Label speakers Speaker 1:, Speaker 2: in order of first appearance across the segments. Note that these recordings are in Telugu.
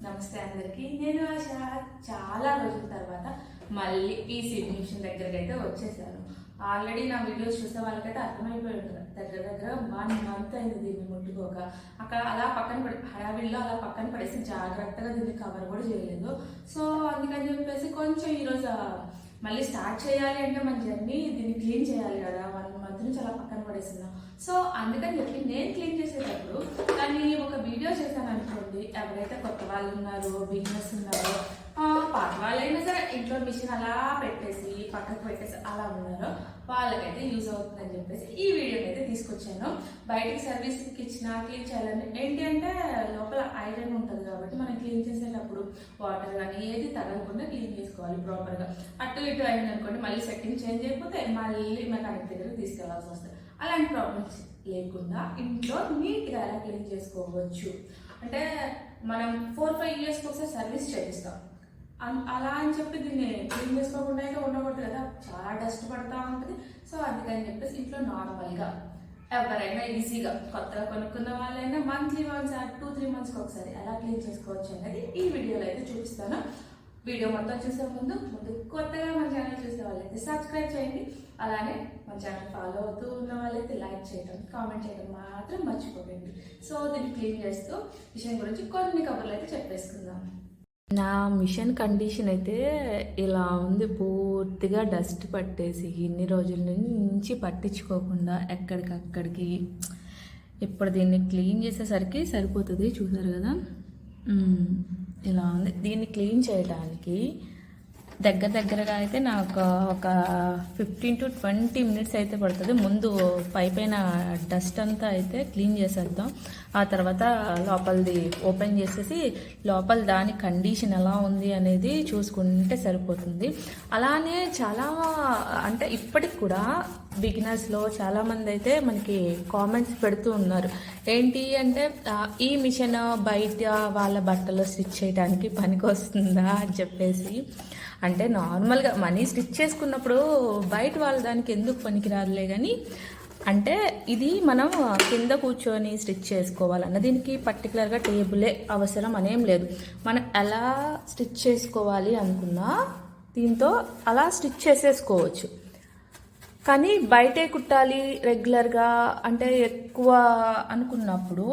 Speaker 1: నమస్తే అందరికి. నేను ఆశ చాలా రోజుల తర్వాత మళ్ళీ ఈ సీవింగ్ మిషన్ దగ్గరికి అయితే వచ్చేసాను. ఆల్రెడీ నా వీడియోస్ చూసే వాళ్ళకైతే అర్థమైపోయి ఉంటుంది. దగ్గర 1 మంత్ అయింది దీన్ని ముట్టుకోక. అక్కడ అలా పక్కన పడి హడావిడిలో అలా పక్కన పడేసి జాగ్రత్తగా దీన్ని కవర్ కూడా చేయలేదు. సో అందుకని చెప్పేసి కొంచెం ఈరోజు మళ్ళీ స్టార్ట్ చేయాలి అంటే మన జర్నీ దీన్ని క్లీన్ చేయాలి కదా. 1 మంత్ నుంచి అలా పక్కన పడేస్తున్నాం. సో అందుకని చెప్పి నేను క్లీన్ చేసేటప్పుడు దాన్ని ఒక వీడియో చేశాను అనుకోండి. ఎవరైతే కొత్త వాళ్ళు ఉన్నారో, బిజినెస్ ఉన్నారో, పాత వాళ్ళైనా సరే ఇంట్లో మిషన్ అలా పెట్టేసి పక్కకు పెట్టేసి అలా ఉన్నారో వాళ్ళకైతే యూజ్ అవుతుందని చెప్పేసి ఈ వీడియోని అయితే తీసుకొచ్చాను. బయటికి సర్వీస్కి ఇచ్చిన క్లీన్ చేయాలని ఏంటి అంటే లోపల ఐరన్ ఉంటుంది కాబట్టి మనం క్లీన్ చేసేటప్పుడు వాటర్ కానీ ఏది తగలకుండా క్లీన్ చేసుకోవాలి ప్రాపర్గా. అటు ఇటు అయింది అనుకోండి మళ్ళీ సెట్టింగ్ చేంజ్ అయిపోతే మళ్ళీ మెకానిక్ దగ్గరికి తీసుకెళ్లాల్సి వస్తుంది. అలాంటి ప్రాబ్లమ్స్ లేకుండా ఇంట్లో నీట్గా ఎలా క్లీన్ చేసుకోవచ్చు అంటే మనం 4-5 ఇయర్స్కి ఒకసారి సర్వీస్ చేపిస్తాం. అలా అని చెప్పి దీన్ని క్లీన్ చేసుకోకుండా అయితే ఉండకూడదు కదా, చాలా డస్ట్ పడుతూ ఉంటుంది. సో అందుకని చెప్పేసి ఇంట్లో నార్మల్గా ఎవరైనా ఈజీగా కొత్తగా కొనుక్కున్న వాళ్ళైనా మంత్లీ వన్స్ 2-3 మంత్స్కి ఒకసారి ఎలా క్లీన్ చేసుకోవచ్చు అనేది ఈ వీడియోలో అయితే చూపిస్తాను. వీడియో మొత్తం చూసే ముందు కొత్తగా మన ఛానల్ చూసే వాళ్ళైతే సబ్స్క్రైబ్ చేయండి. అలానే మన ఛానల్ ఫాలో అవుతూ ఉన్న వాళ్ళైతే లైక్ చేయడం, కామెంట్ చేయడం మాత్రం మర్చిపోకండి. సో దీన్ని క్లీన్ చేస్తూ విషయం గురించి కొన్ని కబుర్లు అయితే చెప్పేసుకుందాం. నా మిషన్ కండిషన్ అయితే ఇలా ఉంది. పూర్తిగా డస్ట్ పట్టేసి ఇన్ని రోజుల నుంచి పట్టించుకోకుండా ఎక్కడికక్కడికి ఇప్పుడు దీన్ని క్లీన్ చేసేసరికి సరిపోతుంది. చూసారు కదా ఇలా ఉంది. దీన్ని క్లీన్ చేయడానికి దగ్గరగా అయితే నాకు ఒక 15 to 20 మినిట్స్ అయితే పడుతుంది. ముందు పైన డస్ట్ అంతా అయితే క్లీన్ చేసేద్దాం. ఆ తర్వాత లోపలిది ఓపెన్ చేసేసి లోపల దాని కండిషన్ ఎలా ఉంది అనేది చూసుకుంటే సరిపోతుంది. అలానే చాలా అంటే ఇప్పటికి కూడా బిగినర్స్లో చాలామంది అయితే మనకి కామెంట్స్ పెడుతూ ఉన్నారు. ఏంటి అంటే ఈ మిషన్ బయట వాళ్ళ బట్టలు స్టిచ్ చేయడానికి పనికి వస్తుందా అని చెప్పేసి. అంటే నార్మల్గా మనీ స్టిచ్ చేసుకున్నప్పుడు బయట వాళ్ళ దానికి ఎందుకు పనికిరాదులే కానీ, అంటే ఇది మనం కింద కూర్చొని స్టిచ్ చేసుకోవాలన్న దీనికి పర్టికులర్గా టేబులే అవసరం అనేం లేదు. మనం ఎలా స్టిచ్ చేసుకోవాలి అనుకున్నా దీంతో అలా స్టిచ్ చేసేసుకోవచ్చు. కానీ బయటే కుట్టాలి రెగ్యులర్గా అంటే ఎక్కువ అనుకున్నప్పుడు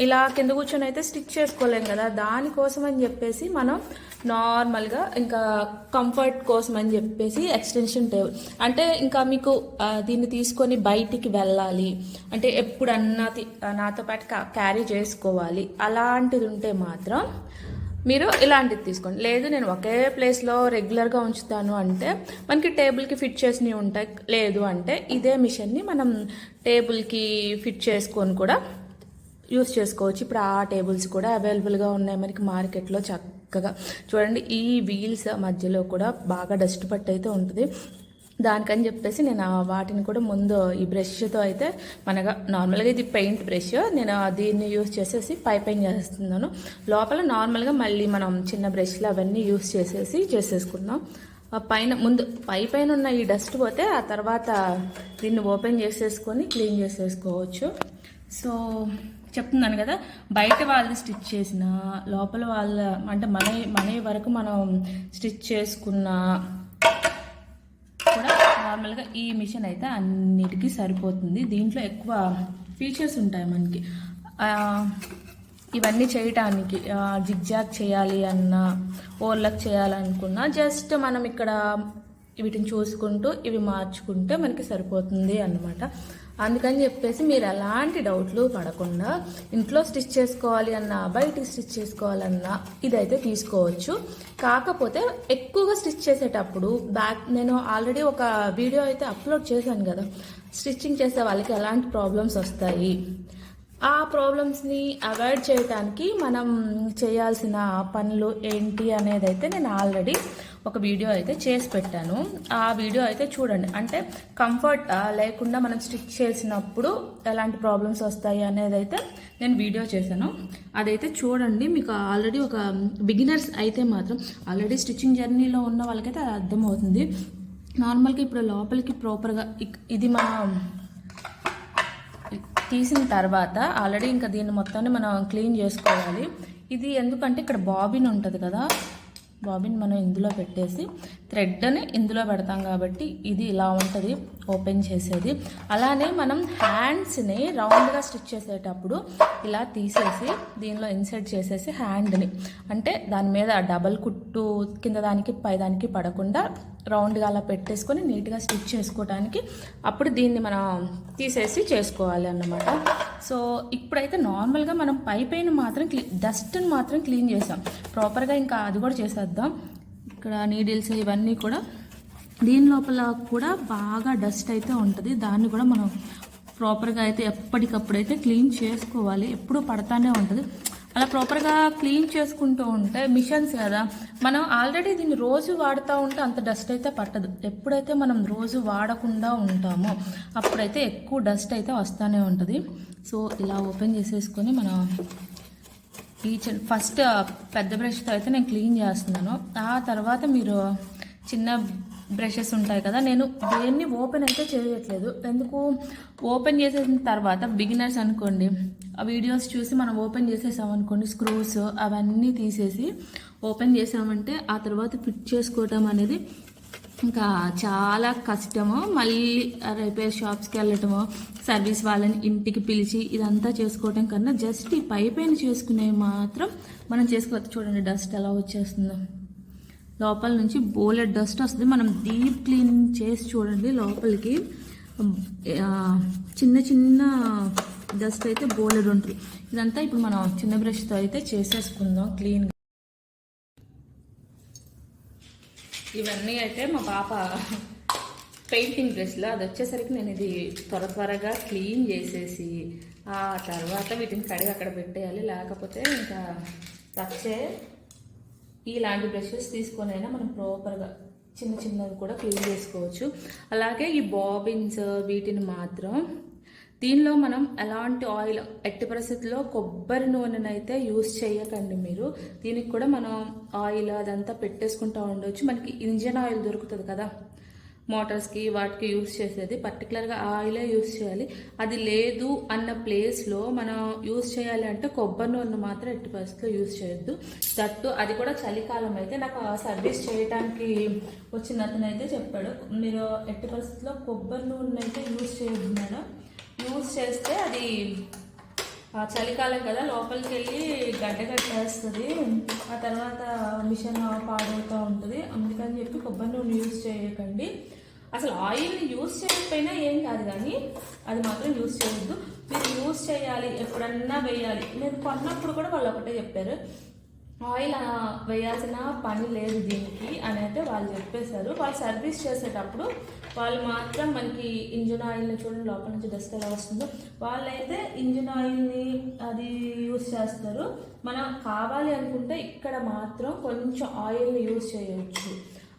Speaker 1: ఇలా కింద కూర్చొని అయితే స్టిచ్ చేసుకోలేం కదా. దానికోసం అని చెప్పేసి మనం నార్మల్గా ఇంకా కంఫర్ట్ కోసం అని చెప్పేసి ఎక్స్టెన్షన్ టేబుల్ అంటే ఇంకా మీకు దీన్ని తీసుకొని బయటికి వెళ్ళాలి అంటే ఎప్పుడన్నా నాతో పాటు క్యారీ చేసుకోవాలి అలాంటిది ఉంటే మాత్రం మీరు ఇలాంటిది తీసుకోండి. లేదు నేను ఒకే ప్లేస్లో రెగ్యులర్గా ఉంచుతాను అంటే మనకి టేబుల్కి ఫిట్ చేసినవి ఉంటాయి. లేదు అంటే ఇదే మిషన్ని మనం టేబుల్కి ఫిట్ చేసుకొని కూడా యూస్ చేసుకోవచ్చు. ఇప్పుడు ఆ టేబుల్స్ కూడా అవైలబుల్గా ఉన్నాయి మనకి మార్కెట్లో. చక్కగా చూడండి, ఈ వీల్స్ మధ్యలో కూడా బాగా డస్ట్ పట్టు అయితే ఉంటుంది. దానికని చెప్పేసి నేను వాటిని కూడా ముందు ఈ బ్రష్తో అయితే మనగా నార్మల్గా ఇది పెయింట్ బ్రష్ నేను దీన్ని యూస్ చేసేసి పైపింగ్ చేస్తున్నాను. లోపల నార్మల్గా మళ్ళీ మనం చిన్న బ్రష్లు అవన్నీ యూస్ చేసేసుకున్నాం. ముందు పైన ఉన్న ఈ డస్ట్ పోతే ఆ తర్వాత దీన్ని ఓపెన్ చేసేసుకొని క్లీన్ చేసేసుకోవచ్చు. సో చెప్తున్నాను కదా, బయట వాళ్ళు స్టిచ్ చేసిన లోపల వాళ్ళ అంటే మన వరకు మనం స్టిచ్ చేసుకున్న కూడా నార్మల్గా ఈ మిషన్ అయితే అన్నిటికీ సరిపోతుంది. దీంట్లో ఎక్కువ ఫీచర్స్ ఉంటాయి మనకి ఇవన్నీ చేయటానికి. జిగ్జాగ్ చేయాలి అన్నా, ఓవర్లాక్ చేయాలనుకున్నా జస్ట్ మనం ఇక్కడ వీటిని చూసుకుంటూ ఇవి మార్చుకుంటే మనకి సరిపోతుంది అన్నమాట. అందుకని చెప్పేసి మీరు ఎలాంటి డౌట్లు పడకుండా ఇంట్లో స్టిచ్ చేసుకోవాలి అన్నా, బయటికి స్టిచ్ చేసుకోవాలన్నా ఇదైతే తీసుకోవచ్చు. కాకపోతే ఎక్కువగా స్టిచ్ చేసేటప్పుడు నేను ఆల్రెడీ ఒక వీడియో అయితే అప్లోడ్ చేశాను కదా, స్టిచ్చింగ్ చేసే వాళ్ళకి ఎలాంటి ప్రాబ్లమ్స్ వస్తాయి, ఆ ప్రాబ్లమ్స్ని అవాయిడ్ చేయడానికి మనం చేయాల్సిన పనులు ఏంటి అనేది అయితే నేను ఆల్రెడీ ఒక వీడియో అయితే చేసి పెట్టాను. ఆ వీడియో అయితే చూడండి. అంటే కంఫర్ట్ లేకుండా మనం స్టిచ్ చేసినప్పుడు ఎలాంటి ప్రాబ్లమ్స్ వస్తాయి అనేది అయితే నేను వీడియో చేశాను. అదైతే చూడండి. మీకు ఆల్రెడీ ఒక బిగినర్స్ అయితే మాత్రం ఆల్రెడీ స్టిచ్చింగ్ జర్నీలో ఉన్న వాళ్ళకైతే అది అర్థమవుతుంది. నార్మల్గా ఇప్పుడు లోపలికి ప్రాపర్గా ఇది మనం తీసిన తర్వాత ఆల్రెడీ ఇంకా దీన్ని మొత్తాన్ని మనం క్లీన్ చేసుకోవాలి. ఇది ఎందుకంటే ఇక్కడ బాబిన్ ఉంటుంది కదా, బాబిన్ మనం ఇందులో పెట్టేసి థ్రెడ్ని ఇందులో పెడతాం కాబట్టి ఇది ఇలా ఉంటుంది ఓపెన్ చేసేది. అలానే మనం హ్యాండ్స్ని రౌండ్గా స్టిచ్ చేసేటప్పుడు ఇలా తీసేసి దీనిలో ఇన్సర్ట్ చేసేసి హ్యాండ్ని అంటే దాని మీద డబల్ కుట్టు కింద దానికి పై దానికి పడకుండా రౌండ్గా అలా పెట్టేసుకొని నీట్గా స్టిచ్ చేసుకోవడానికి అప్పుడు దీన్ని మనం తీసేసి చేసుకోవాలి అన్నమాట. సో ఇప్పుడైతే నార్మల్గా మనం పైన మాత్రం డస్ట్ని మాత్రం క్లీన్ చేసాం ప్రాపర్గా, ఇంకా అది కూడా చేసేద్దాం. ఇక్కడ నీడిల్స్ ఇవన్నీ కూడా దీని లోపల కూడా బాగా డస్ట్ అయితే ఉంటుంది, దాన్ని కూడా మనం ప్రాపర్గా అయితే ఎప్పటికప్పుడైతే క్లీన్ చేసుకోవాలి. ఎప్పుడూ పడతానే ఉంటుంది. అలా ప్రాపర్గా క్లీన్ చేసుకుంటూ ఉంటే మిషన్స్ కదా, మనం ఆల్రెడీ దీన్ని రోజు వాడుతూ ఉంటే అంత డస్ట్ అయితే పట్టదు. ఎప్పుడైతే మనం రోజు వాడకుండా ఉంటామో అప్పుడైతే ఎక్కువ డస్ట్ అయితే వస్తూనే ఉంటుంది. సో ఇలా ఓపెన్ చేసేసుకొని మనం ఫస్ట్ పెద్ద బ్రష్తో అయితే నేను క్లీన్ చేస్తున్నాను. ఆ తర్వాత మీరు చిన్న బ్రషెస్ ఉంటాయి కదా, నేను దేన్ని ఓపెన్ అయితే చేయట్లేదు. ఎందుకు ఓపెన్ చేసేసిన తర్వాత బిగినర్స్ అనుకోండి, ఆ వీడియోస్ చూసి మనం ఓపెన్ చేసేసామనుకోండి, స్క్రూస్ అవన్నీ తీసేసి ఓపెన్ చేసామంటే ఆ తర్వాత ఫిట్ చేసుకోవటం అనేది ఇంకా చాలా కష్టము. మళ్ళీ రిపేర్ షాప్స్కి వెళ్ళటమో సర్వీస్ వాళ్ళని ఇంటికి పిలిచి ఇదంతా చేసుకోవటం కన్నా జస్ట్ ఈ పైన చేసుకునేవి మాత్రం మనం చేసుకోవచ్చు. చూడండి డస్ట్ ఎలా వచ్చేస్తుందో, లోపల నుంచి బోలెడ్ డస్ట్ వస్తుంది. మనం డీప్ క్లీన్ చేసి చూడండి లోపలికి చిన్న చిన్న డస్ట్ అయితే బోలెడ్ ఉంటుంది. ఇదంతా ఇప్పుడు మనం చిన్న బ్రష్తో అయితే చేసేసుకుందాం క్లీన్. ఇవన్నీ అయితే మా పాప పెయింటింగ్ బ్రష్లో, అది వచ్చేసరికి నేను ఇది త్వరగా క్లీన్ చేసేసి ఆ తర్వాత వీటిని కడిగి అక్కడ పెట్టేయాలి. లేకపోతే ఇంకా వచ్చే ఇలాంటి బ్రషెస్ తీసుకొని అయినా మనం ప్రాపర్గా చిన్న చిన్నవి కూడా క్లీన్ చేసుకోవచ్చు. అలాగే ఈ బాబిన్స్ వీటిని మాత్రం దీనిలో మనం ఎలాంటి ఆయిల్ ఎట్టి పరిస్థితుల్లో కొబ్బరి నూనెనైతే యూస్ చేయకండి మీరు. దీనికి కూడా మనం ఆయిల్ అదంతా పెట్టేసుకుంటూ ఉండవచ్చు. మనకి ఇంజన్ ఆయిల్ దొరుకుతుంది కదా మోటార్స్కి వాటికి యూస్ చేసేది, పర్టికులర్గా ఆయిలే యూస్ చేయాలి. అది లేదు అన్న ప్లేస్లో మనం యూస్ చేయాలి అంటే కొబ్బరి నూనె మాత్రం ఎట్టి పరిస్థితుల్లో యూస్ చేయొద్దు. దట్టు అది కూడా చలికాలం అయితే నాకు సర్వీస్ చేయడానికి వచ్చిన అతను అయితే చెప్పాడు, మీరు ఎట్టి పరిస్థితుల్లో కొబ్బరి నూనె అయితే యూస్ చేయొద్దు మేడం, యూస్ చేస్తే అది చలికాలం కదా లోపలికి వెళ్ళి గడ్డ కట్టేస్తుంది, ఆ తర్వాత మిషన్ పాడవుతూ ఉంటుంది. అందుకని చెప్పి కొబ్బరి నూనె యూస్ చేయకండి. అసలు ఆయిల్ని యూస్ చేయకపోయినా ఏం కాదు, కానీ అది మాత్రం యూస్ చేయొద్దు. మీరు యూస్ చేయాలి, ఎప్పుడన్నా వేయాలి. నేను కొన్నప్పుడు కూడా వాళ్ళు ఒకటే చెప్పారు, ఆయిల్ వేయాల్సిన పని లేదు దీనికి అని అయితే వాళ్ళు చెప్పేశారు. వాళ్ళు సర్వీస్ చేసేటప్పుడు వాళ్ళు మాత్రం మనకి ఇంజిన్ ఆయిల్ని చూడండి లోపల నుంచి డస్ట్ ఎలా వస్తుందో, వాళ్ళైతే ఇంజిన్ ఆయిల్ని అది యూస్ చేస్తారు. మనం కావాలి అనుకుంటే ఇక్కడ మాత్రం కొంచెం ఆయిల్ని యూస్ చేయవచ్చు,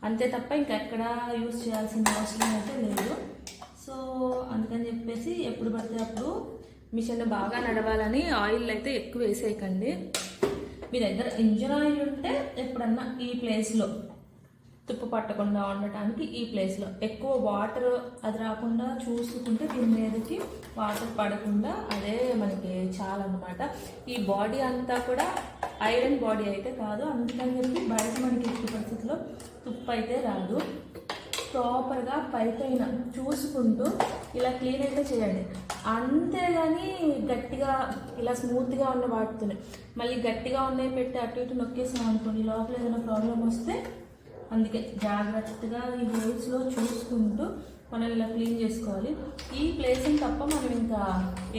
Speaker 1: అంతే తప్ప ఇంకెక్కడ యూస్ చేయాల్సిన అవసరం అయితే లేదు. సో అందుకని చెప్పేసి ఎప్పుడు పడితే అప్పుడు మిషన్ బాగా నడవాలని ఆయిల్ అయితే ఎక్కువ వేసేయకండి. మీ దగ్గర ఇంజిన్ ఆయిల్ ఉంటే ఎప్పుడన్నా ఈ ప్లేస్లో తుప్పు పట్టకుండా ఉండటానికి ఈ ప్లేస్లో ఎక్కువ వాటర్ అది రాకుండా చూసుకుంటే దీని మీదకి వాటర్ పడకుండా అదే మనకి చాలా అన్నమాట. ఈ బాడీ అంతా కూడా ఐరన్ బాడీ అయితే కాదు, అందుకని చెప్పి బయట మనకి ఎట్టి పరిస్థితుల్లో తుప్పు అయితే రాదు. ప్రాపర్గా పైన చూసుకుంటూ ఇలా క్లీన్ అయితే చేయండి, అంతేగాని గట్టిగా ఇలా స్మూత్గా ఉన్న వాటితోనే మళ్ళీ గట్టిగా ఉన్నాయి పెట్టి అటు ఇటు నొక్కేసాం అనుకోండి లోపల ఏదైనా ప్రాబ్లం వస్తే, అందుకే జాగ్రత్తగా ఈ హోల్స్లో చూసుకుంటూ మనం ఇలా క్లీన్ చేసుకోవాలి. ఈ ప్లేస్ని తప్ప మనం ఇంకా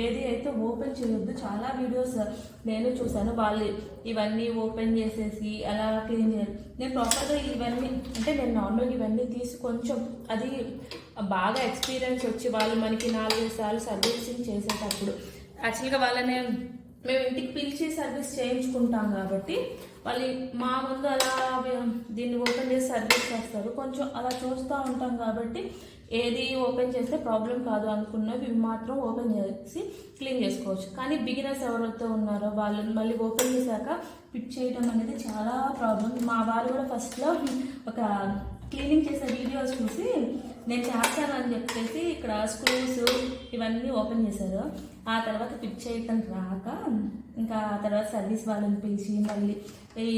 Speaker 1: ఏది అయితే ఓపెన్ చేయొద్దు. చాలా వీడియోస్ నేను చూసాను, వాళ్ళు ఇవన్నీ ఓపెన్ చేసేసి అలా క్లీన్ చేయాలి. నేను ప్రాపర్గా ఇవన్నీ అంటే నేను నార్మల్గా ఇవన్నీ తీసి కొంచెం అది బాగా ఎక్స్పీరియన్స్ వచ్చి వాళ్ళు మనకి 4-5 సార్లు సర్వీసింగ్ చేసేటప్పుడు యాక్చువల్గా వాళ్ళని మేము ఇంటికి పిలిచి సర్వీస్ చేయించుకుంటాం కాబట్టి వాళ్ళు మా ముందు అలా దీన్ని ఓపెన్ చేసి సర్వీస్ చేస్తారు. కొంచెం అలా చూస్తూ ఉంటాం కాబట్టి ఏది ఓపెన్ చేస్తే ప్రాబ్లం కాదు అనుకున్నవి ఇవి మాత్రం ఓపెన్ చేసి క్లీన్ చేసుకోవచ్చు. కానీ బిగినర్స్ ఎవరైతే ఉన్నారో వాళ్ళు మళ్ళీ ఓపెన్ చేశాక ఫిట్ చేయడం అనేది చాలా ప్రాబ్లం. మా వారు కూడా ఫస్ట్లో ఒక క్లీనింగ్ చేసే వీడియోస్ చూసి నేను చేస్తానని చెప్పేసి ఇక్కడ స్క్రూస్ ఇవన్నీ ఓపెన్ చేశారు. ఆ తర్వాత ఫిట్ చేయటం రాక ఇంకా ఆ తర్వాత సర్వీస్ వాళ్ళని పిలిచి మళ్ళీ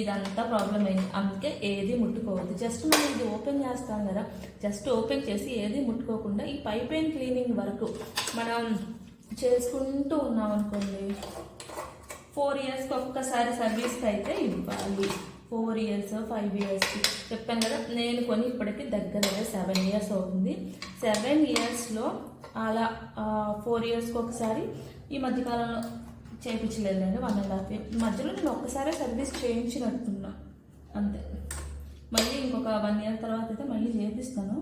Speaker 1: ఇదంతా ప్రాబ్లం అయింది. అందుకే ఏది ముట్టుకోవద్దు. జస్ట్ మనం ఇది ఓపెన్ చేస్తాం కదా, జస్ట్ ఓపెన్ చేసి ఏది ముట్టుకోకుండా ఈ పైప్ క్లీనింగ్ వరకు మనం చేసుకుంటూ ఉన్నాం అనుకోండి. 4 ఇయర్స్కి ఒక్కసారి సర్వీస్కి అయితే ఇవ్వాలి. 4 ఇయర్స్ 5 ఇయర్స్కి చెప్పాను కదా. నేను కొని ఇప్పటికి దగ్గర 7 ఇయర్స్ అవుతుంది. 7 ఇయర్స్లో అలా 4 ఇయర్స్కి ఒకసారి ఈ మధ్యకాలంలో చేయించలేదు నేను 1.5 ఇయర్ మధ్యలో నేను ఒక్కసారి సర్వీస్ చేయించినట్టున్నా అంతే. మళ్ళీ ఇంకొక 1 ఇయర్ తర్వాత అయితే మళ్ళీ చేపిస్తాను.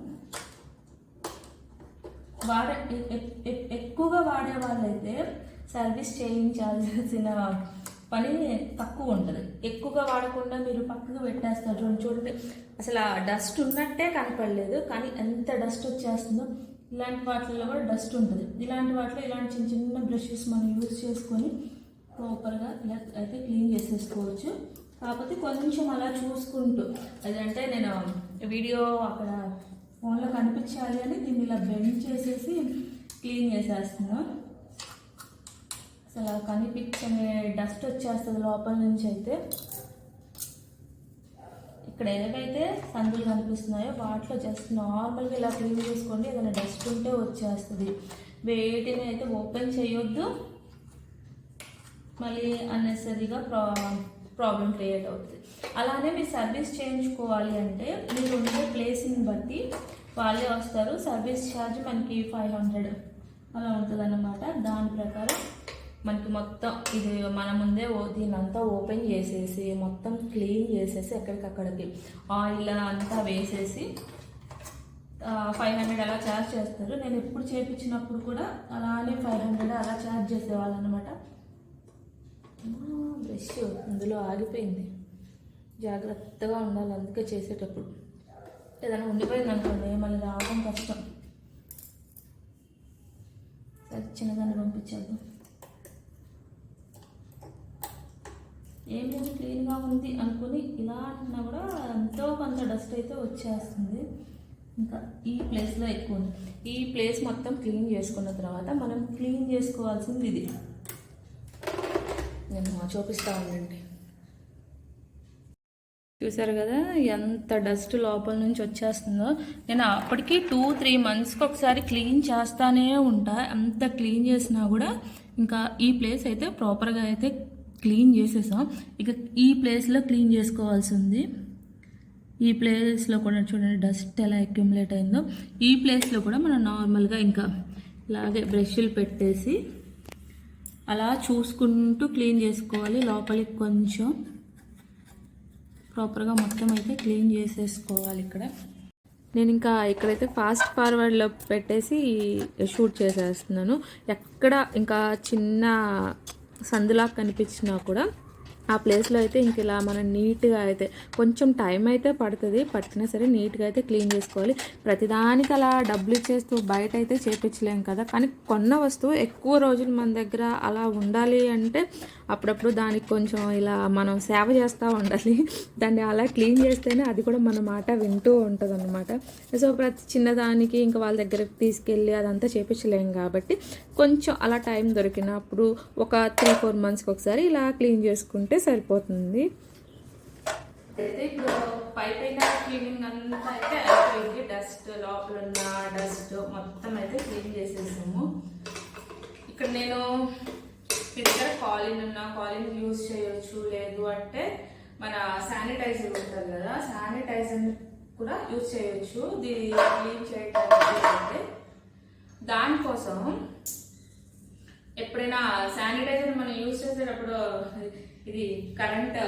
Speaker 1: ఎక్కువగా వాడే వాళ్ళైతే సర్వీస్ చేయించాల్సిన పని తక్కువ ఉంటుంది. ఎక్కువగా వాడకుండా మీరు పక్కకు పెట్టేస్తారు. చూడండి అసలు ఆ డస్ట్ ఉన్నట్టే కనపడలేదు, కానీ ఎంత డస్ట్ వచ్చేస్తుందో. ఇలాంటి వాటిల్లో కూడా డస్ట్ ఉంటుంది. ఇలాంటి వాటిలో ఇలాంటి చిన్న చిన్న బ్రషెస్ మనం యూజ్ చేసుకొని ప్రాపర్గా ఇలా అయితే క్లీన్ చేసేసుకోవచ్చు. కాకపోతే కొంచెం అలా చూసుకుంటూ, అదంటే నేను వీడియో అక్కడ ఫోన్లో కనిపించాలి అని దీన్ని ఇలా బెండ్ చేసేసి క్లీన్ చేసేస్తున్నాను. అసలు కనిపించని డస్ట్ వచ్చేస్తుంది లోపల నుంచి. అయితే ఇక్కడ ఏవైతే సందులు కనిపిస్తున్నాయో వాటిలో జస్ట్ నార్మల్గా ఇలా క్లీన్ చేసుకోండి. ఏదైనా డస్ట్ ఉంటే వచ్చేస్తుంది. వేటిని అయితే ఓపెన్ చేయొద్దు, మళ్ళీ అన్నెసరీగా ప్రాబ్లం క్రియేట్ అవుతుంది. అలానే మీరు సర్వీస్ చేయించుకోవాలి అంటే మీరు ఉండే ప్లేస్ని బట్టి వాళ్ళే వస్తారు. సర్వీస్ ఛార్జ్ మనకి 500 అలా ఉంటుంది అన్నమాట. దాని ప్రకారం మనకి మొత్తం ఇది మన ముందే దీనంతా ఓపెన్ చేసేసి మొత్తం క్లీన్ చేసేసి ఎక్కడికక్కడికి ఆయిల్ అంతా వేసేసి 500 అలా ఛార్జ్ చేస్తారు. నేను ఎప్పుడు చేయించినప్పుడు కూడా అలానే 500 అలా ఛార్జ్ చేసేవాళ్ళు అనమాట. బ్రష్ అందులో ఆగిపోయింది, జాగ్రత్తగా ఉండాలి అందుకే చేసేటప్పుడు. ఏదైనా ఉండిపోయింది అనుకోండి మళ్ళీ రావడం కష్టం. సరే చిన్నదాన్ని పంపించేద్దాం. ఏం లేదు క్లీన్గా ఉంది అనుకుని ఇలా అన్నా కూడా ఎంతో కొంత డస్ట్ అయితే వచ్చేస్తుంది. ఇంకా ఈ ప్లేస్లో ఎక్కువ ఉంది. ఈ ప్లేస్ మొత్తం క్లీన్ చేసుకున్న తర్వాత మనం క్లీన్ చేసుకోవాల్సింది ఇది. నేను చూపిస్తా ఉండండి. చూసారు కదా ఎంత డస్ట్ లోపల నుంచి వచ్చేస్తుందో. నేను అప్పటికి 2-3 మంత్స్కి ఒకసారి క్లీన్ చేస్తానే ఉంటా. అంత క్లీన్ చేసినా కూడా ఇంకా ఈ ప్లేస్ అయితే ప్రాపర్గా అయితే క్లీన్ చేసేసాం. ఇక ఈ ప్లేస్లో క్లీన్ చేసుకోవాల్సి ఉంది. ఈ ప్లేస్లో కూడా చూడండి డస్ట్ ఎలా అక్యుములేట్ అయిందో. ఈ ప్లేస్లో కూడా మనం నార్మల్గా ఇంకా ఇలాగే బ్రష్లు పెట్టేసి అలా చూసుకుంటూ క్లీన్ చేసుకోవాలి. లోపలికి కొంచెం ప్రాపర్గా మొత్తం అయితే క్లీన్ చేసేసుకోవాలి. ఇక్కడ నేను ఇంకా ఇక్కడైతే ఫాస్ట్ ఫార్వర్డ్లో పెట్టేసి షూట్ చేసేస్తున్నాను. ఎక్కడ ఇంకా చిన్న సందులా కనిపించినా కూడా ఆ ప్లేస్లో అయితే ఇంక ఇలా మనం నీట్గా అయితే కొంచెం టైం అయితే పడుతుంది, పట్టినా సరే నీట్గా అయితే క్లీన్ చేసుకోవాలి. ప్రతిదానికి అలా డబ్బులు ఇచ్చేస్తూ బయట అయితే చేపించలేం కదా. కానీ కొన్న వస్తువు ఎక్కువ రోజులు మన దగ్గర అలా ఉండాలి అంటే అప్పుడప్పుడు దానికి కొంచెం ఇలా మనం సేవ చేస్తూ ఉండాలి. దాన్ని అలా క్లీన్ చేస్తేనే అది కూడా మన మాట వింటూ ఉంటుంది అన్నమాట. సో ప్రతి చిన్నదానికి ఇంకా వాళ్ళ దగ్గరకు తీసుకెళ్ళి అదంతా చేపించలేం కాబట్టి కొంచెం అలా టైం దొరికినప్పుడు ఒక 3-4 మంత్స్కి ఒకసారి ఇలా క్లీన్ చేసుకుంటే సరిపోతుంది. అయితే ఇప్పుడు పైపైన క్లీనింగ్ అంతా అయితే అయిపోయింది. డస్ట్ లోపల ఉన్న డస్ట్ మొత్తం అయితే క్లీన్ చేసేసాము. ఇక్కడ నేను మీ దగ్గర కాలిన్ యూజ్ చేయొచ్చు, లేదు అంటే మన శానిటైజర్ ఉంటుంది కదా, శానిటైజర్ కూడా యూజ్ చేయొచ్చు దీన్ని క్లీన్ చేయడానికి. దానికోసం ఎప్పుడైనా శానిటైజర్ మనం యూజ్ చేసేటప్పుడు ఇది కరెంట్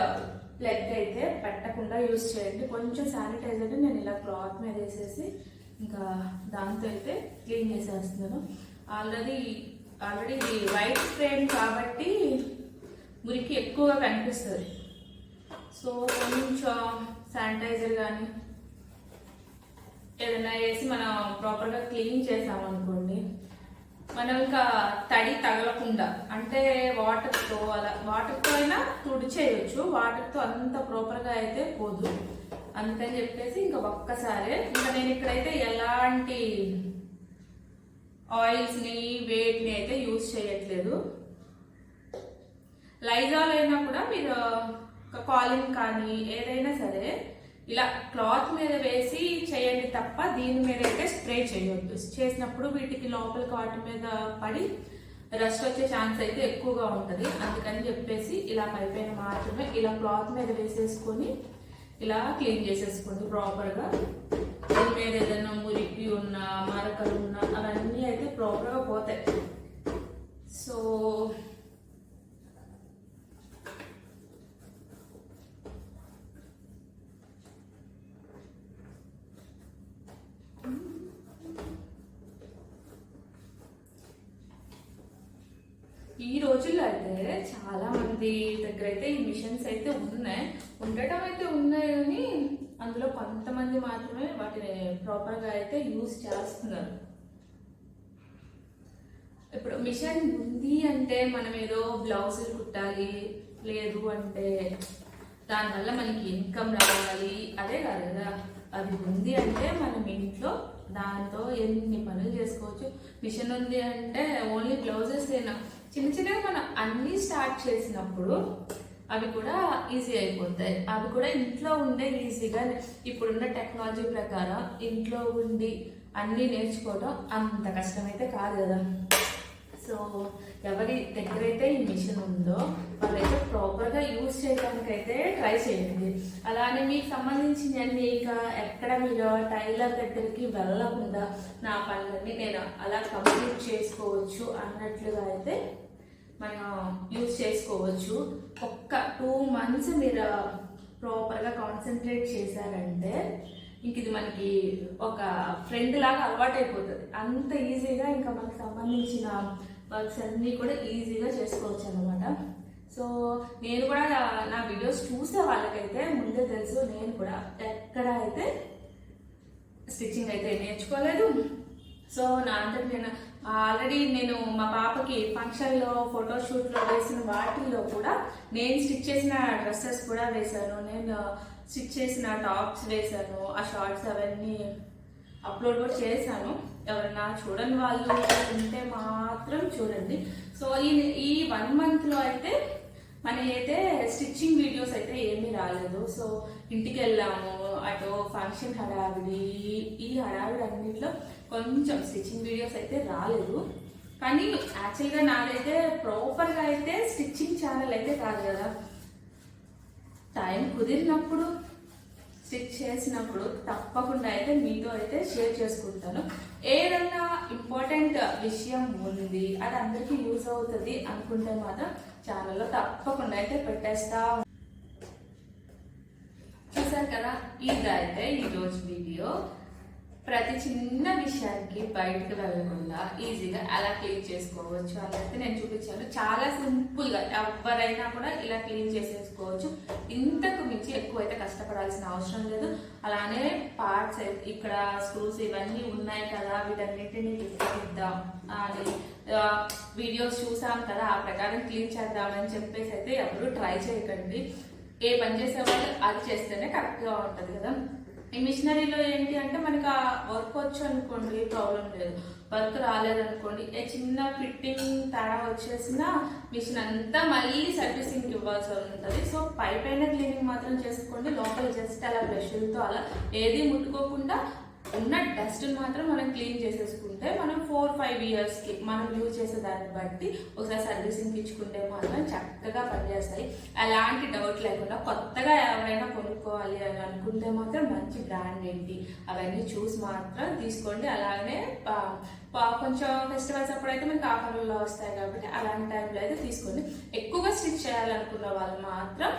Speaker 1: ప్లగ్ అయితే పెట్టకుండా యూజ్ చేయండి. కొంచెం శానిటైజర్ని నేను ఇలా క్లాత్ మీద వేసేసి ఇంకా దాంతో అయితే క్లీన్ చేసేస్తున్నాను. ఆల్రెడీ వైట్ ఫ్రేమ్ కాబట్టి మురికి ఎక్కువగా కనిపిస్తుంది. సో కొంచెం శానిటైజర్ కానీ ఏదైనా వేసి మనం ప్రాపర్గా క్లీన్ చేసామనుకోండి, మనం ఇంకా తడి తగలకుండా అంటే వాటర్తో అయినా తుడిచేయచ్చు. వాటర్తో అంత ప్రాపర్గా అయితే పోదు. అందుకని చెప్పేసి ఇంకా ఒక్కసారి ఇంకా నేను ఇక్కడైతే ఎలాంటి ఆయిల్స్ని వేటిని అయితే యూజ్ చేయట్లేదు. లైజాల్ అయినా కూడా మీరు కాలిన్ కానీ ఏదైనా సరే ఇలా క్లాత్ మీద వేసి చేయండి తప్ప దీని మీద అయితే స్ప్రే చేయొద్దు. చేసినప్పుడు వీటికి లోపలికి వాటి మీద పడి రస్ట్ వచ్చే ఛాన్స్ అయితే ఎక్కువగా ఉంటుంది. అందుకని చెప్పేసి ఇలా పైపైన మాత్రమే ఇలా క్లాత్ మీద వేసేసుకొని ఇలా క్లీన్ చేసేసుకోండి ప్రాపర్గా. దీని మీద ఏదైనా మురికి ఉన్నా మరకలు ఉన్నా అవన్నీ అయితే ప్రాపర్గా పోతాయి. సో ఈ రోజుల్లో అయితే చాలా మంది దగ్గర అయితే ఈ మిషన్స్ అయితే ఉండటం అయితే ఉన్నాయి కానీ అందులో కొంతమంది మాత్రమే వాటిని ప్రాపర్గా అయితే యూజ్ చేస్తున్నారు. ఇప్పుడు మిషన్ ఉంది అంటే మనం ఏదో బ్లౌజులు కుట్టాలి, లేదు అంటే దానివల్ల మనకి ఇన్కమ్ రావాలి అదే కాదు కదా. అది ఉంది అంటే మనం ఇంట్లో దాంతో ఎన్ని పనులు చేసుకోవచ్చు. మిషన్ ఉంది అంటే ఓన్లీ బ్లౌజెస్ అయినా చిన్న చిన్నగా మనం అన్నీ స్టార్ట్ చేసినప్పుడు అవి కూడా ఈజీ అయిపోతాయి. అవి కూడా ఇంట్లో ఉండే ఈజీగా ఇప్పుడున్న టెక్నాలజీ ప్రకారం ఇంట్లో ఉండి అన్నీ నేర్చుకోవడం అంత కష్టమైతే కాదు కదా. సో ఎవరి దగ్గర అయితే ఈ మిషన్ ఉందో వాళ్ళైతే ప్రాపర్గా యూజ్ చేయడానికైతే ట్రై చేయండి. అలానే మీకు సంబంధించినవన్నీ ఇంకా ఎక్కడ మీరు టైలర్ దగ్గరికి వెళ్ళకుండా నా పనులన్నీ నేను అలా కంప్లీట్ చేసుకోవచ్చు అన్నట్లుగా అయితే మనం యూజ్ చేసుకోవచ్చు. ఒక్క 2 months మీరు ప్రాపర్గా కాన్సన్ట్రేట్ చేశారంటే ఇంక ఇది మనకి ఒక ఫ్రెండ్ లాగా అలవాటు అయిపోతుంది. అంత ఈజీగా ఇంకా మనకు సంబంధించిన వర్క్స్ అన్నీ కూడా ఈజీగా చేసుకోవచ్చు అనమాట. సో నేను కూడా నా వీడియోస్ చూసే వాళ్ళకైతే ముందే తెలుసు, నేను కూడా ఎక్కడ అయితే స్టిచ్చింగ్ అయితే నేర్చుకోలేదు. సో నా అంతటి నేను ఆల్రెడీ నేను మా పాపకి ఫంక్షన్లో ఫోటోషూట్లో వేసిన వాటిల్లో కూడా నేను స్టిచ్ చేసిన డ్రెస్సెస్ కూడా వేశాను, నేను స్టిచ్ చేసిన టాప్స్ వేశాను, ఆ షార్ట్స్ అవన్నీ అప్లోడ్ కూడా చేశాను. ఎవరైనా చూడని వాళ్ళు ఉంటే మాత్రం చూడండి. సో ఈ 1 monthలో అయితే మనకైతే స్టిచ్చింగ్ వీడియోస్ అయితే ఏమీ రాలేదు. సో ఇంటికి వెళ్ళాము, అటు ఫంక్షన్ హడావిడి, ఈ హడావిడి అన్నింటిలో కొంచెం స్టిచ్చింగ్ వీడియోస్ అయితే రాలేదు. కానీ యాక్చువల్గా నాదైతే ప్రాపర్గా అయితే స్టిచ్చింగ్ ఛానల్ అయితే కాదు కదా. టైం కుదిరినప్పుడు స్టిచ్ చేసినప్పుడు తప్పకుండా అయితే మీతో అయితే షేర్ చేసుకుంటాను. ఏదన్నా ఇంపార్టెంట్ విషయం ఉంది, అది అందరికీ యూజ్ అవుతుంది అనుకుంటే మాత్రం ఛానల్లో తప్పకుండా అయితే పెట్టేస్తా. చూసారు కదా, ఇదైతే ఈరోజు వీడియో. ప్రతి చిన్న విషయానికి బయటకు వెళ్ళకుండా ఈజీగా ఎలా క్లీన్ చేసుకోవచ్చు అనేది నేను చూపించాను. చాలా సింపుల్గా ఎవరైనా కూడా ఇలా క్లీన్ చేసేసుకోవచ్చు. ఇంతకు మించి ఎక్కువ అయితే కష్టపడాల్సిన అవసరం లేదు. అలానే పార్ట్స్ ఇక్కడ స్క్రూస్ ఇవన్నీ ఉన్నాయి కదా, వీటన్నిటిని తీద్దాం అని వీడియోస్ చూసాం కదా, ఆ ప్రకారం క్లీన్ చేద్దామని చెప్పేసి అయితే ఎవరు ట్రై చేయకండి. ఏ పని చేసే వాళ్ళు అది చేస్తేనే కరెక్ట్గా ఉంటుంది కదా. ఈ మిషనరీలో ఏంటి అంటే మనకి ఆ వర్క్ వచ్చు అనుకోండి ప్రాబ్లం లేదు, వర్క్ రాలేదనుకోండి ఏ చిన్న ఫిట్టింగ్ తేడా వచ్చేసిన మిషన్ అంతా మళ్ళీ సర్వీసింగ్ ఇవ్వాల్సి ఉంటుంది. సో పైన క్లీనింగ్ మాత్రం చేసుకోండి, లోపల జస్ట్ అలా బ్రష్లతో అలా ఏది ముట్టుకోకుండా ఉన్న డస్ట్ మాత్రం మనం క్లీన్ చేసేసుకుంటే మనం 4-5 yearsకి మనం యూజ్ చేసే దాన్ని బట్టి ఒకసారి సర్వీసింగ్ ఇచ్చుకుంటే మాత్రం చక్కగా పనిచేస్తాయి. అలాంటి డౌట్ లేకుండా కొత్తగా ఎవరైనా కొనుక్కోవాలి అని అనుకుంటే మాత్రం మంచి బ్రాండ్ ఏంటి అవన్నీ చూసి మాత్రం తీసుకోండి. అలాగే కొంచెం ఫెస్టివల్స్ అప్పుడైతే మనకి ఆఫర్లలో వస్తాయి కాబట్టి అలాంటి టైంలో అయితే తీసుకోండి. ఎక్కువగా స్టిచ్ చేయాలనుకున్న వాళ్ళు మాత్రం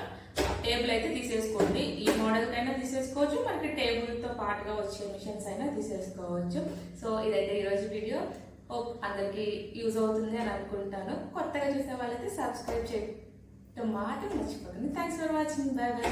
Speaker 1: టేబుల్ అయితే తీసేసుకోండి. ఈ మోడల్ కైనా తీసేసుకోవచ్చు, మనకి టేబుల్తో పాటుగా వచ్చే మిషన్స్ అయినా తీసేసుకోవచ్చు. సో ఇదైతే ఈరోజు వీడియో. అందరికీ యూజ్ అవుతుంది అని అనుకుంటాను. కొత్తగా చూసే వాళ్ళైతే సబ్స్క్రైబ్ చేయడం మాత్రం మర్చిపోకండి. Thanks for watching. By by.